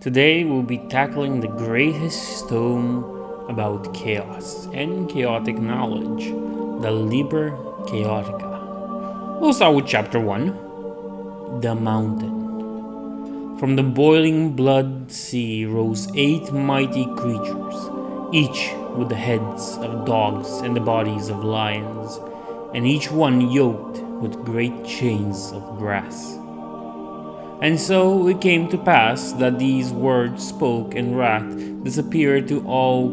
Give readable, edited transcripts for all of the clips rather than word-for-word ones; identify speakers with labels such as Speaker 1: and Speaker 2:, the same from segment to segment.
Speaker 1: Today we'll be tackling the greatest tome about chaos and chaotic knowledge, the Liber Chaotica. We'll start with chapter 1, The Mountain. From the boiling blood sea rose 8 mighty creatures, each with the heads of dogs and the bodies of lions, and each one yoked with great chains of brass. And so it came to pass that these words spoke in wrath disappeared to all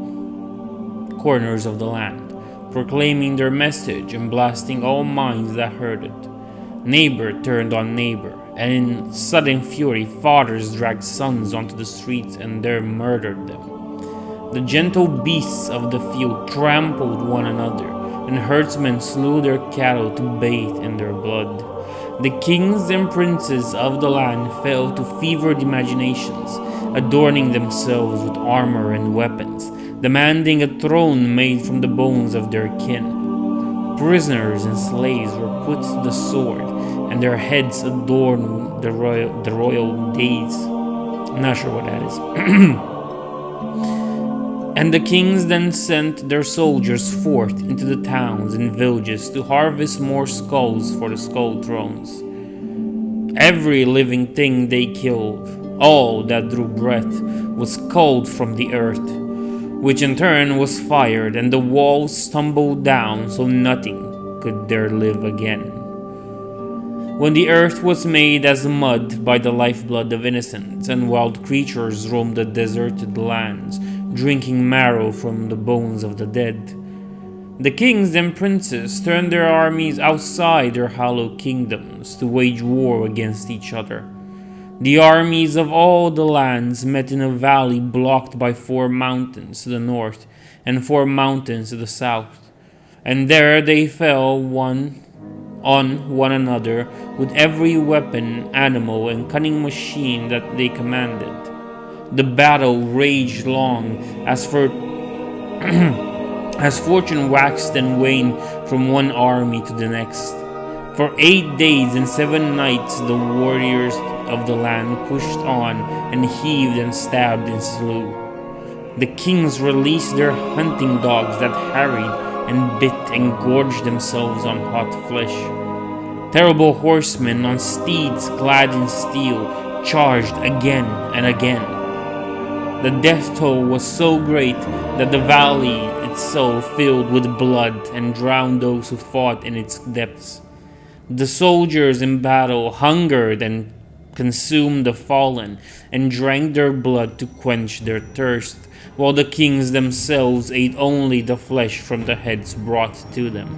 Speaker 1: corners of the land, proclaiming their message and blasting all minds that heard it. Neighbor turned on neighbor, and in sudden fury fathers dragged sons onto the streets and there murdered them. The gentle beasts of the field trampled one another, and herdsmen slew their cattle to bathe in their blood. The kings and princes of the land fell to fevered imaginations, adorning themselves with armor and weapons, demanding a throne made from the bones of their kin. Prisoners and slaves were put to the sword, and their heads adorned the royal days. I'm not sure what that is. And the kings then sent their soldiers forth into the towns and villages to harvest more skulls for the skull thrones. Every living thing they killed, all that drew breath, was culled from the earth, which in turn was fired, and the walls tumbled down so nothing could there live again. When the earth was made as mud by the lifeblood of innocents, and wild creatures roamed the deserted lands, drinking marrow from the bones of the dead, the kings and princes turned their armies outside their hallowed kingdoms to wage war against each other. The armies of all the lands met in a valley blocked by 4 mountains to the north and 4 mountains to the south, and there they fell one on one another with every weapon, animal, and cunning machine that they commanded. The battle raged long as fortune waxed and waned from one army to the next. For 8 days and 7 nights the warriors of the land pushed on and heaved and stabbed and slew. The kings released their hunting dogs that harried and bit and gorged themselves on hot flesh. Terrible horsemen on steeds clad in steel charged again and again. The death toll was so great that the valley itself filled with blood and drowned those who fought in its depths. The soldiers in battle hungered and consumed the fallen and drank their blood to quench their thirst, while the kings themselves ate only the flesh from the heads brought to them.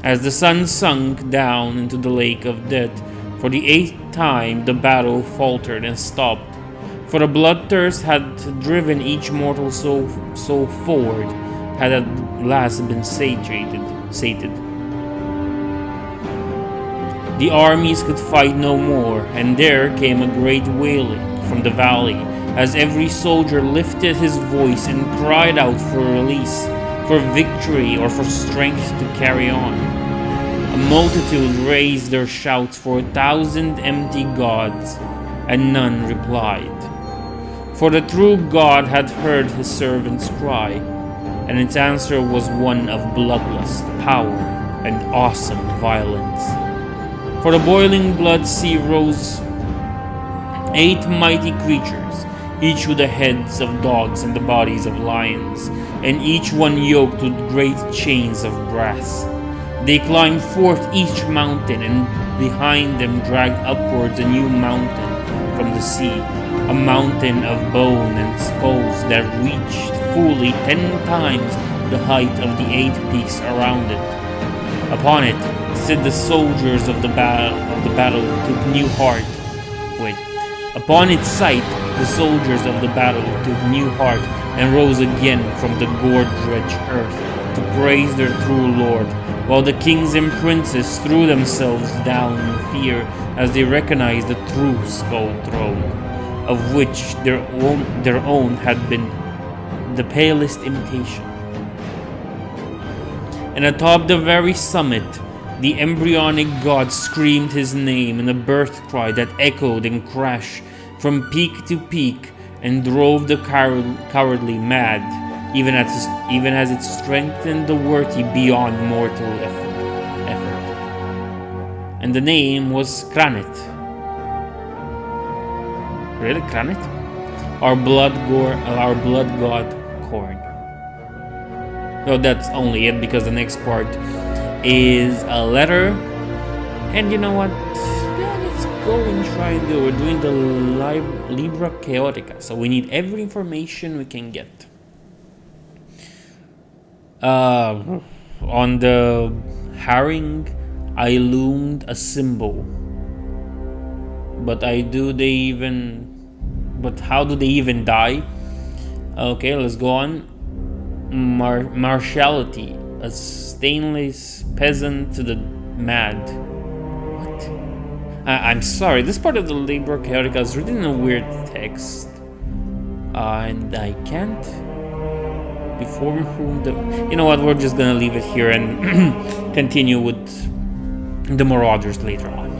Speaker 1: As the sun sunk down into the lake of death, for the 8th time the battle faltered and stopped, for the bloodthirst had driven each mortal soul forward, had at last been sated. The armies could fight no more, and there came a great wailing from the valley, as every soldier lifted his voice and cried out for release, for victory, or for strength to carry on. A multitude raised their shouts for 1,000 empty gods, and none replied. For the true God had heard his servant's cry, and its answer was one of bloodlust, power, and awesome violence. For the boiling blood sea rose 8 mighty creatures, each with the heads of dogs and the bodies of lions, and each one yoked with great chains of brass. They climbed forth each mountain, and behind them dragged upwards a new mountain from the sea, a mountain of bone and skulls that reached fully 10 times the height of the 8 peaks around it. Upon it stood the soldiers of the battle took new heart. Upon its sight, the soldiers of the battle took new heart and rose again from the gore-drenched earth to praise their true Lord, while the kings and princes threw themselves down in fear as they recognized the true skull throne, of which their own had been the palest imitation. And atop the very summit, the embryonic god screamed his name in a birth cry that echoed and crashed from peak to peak and drove the cowardly mad, even as it strengthened the worthy beyond mortal effort. And the name was Kranet. Really, Kranet? Our blood god Korn. No, that's only it, because the next part is a letter. And you know what? Yeah, let's go and try and do it. We're doing the Liber Chaotica, so we need every information we can get. On the herring, I loomed a symbol. But how do they even die? Okay, let's go on. Martiality, a stainless peasant to the mad. What? I'm sorry, this part of the Liber Chaotica is written in a weird text. And I can't. Before whom the... You know what, we're just gonna leave it here and continue with the Marauders later on.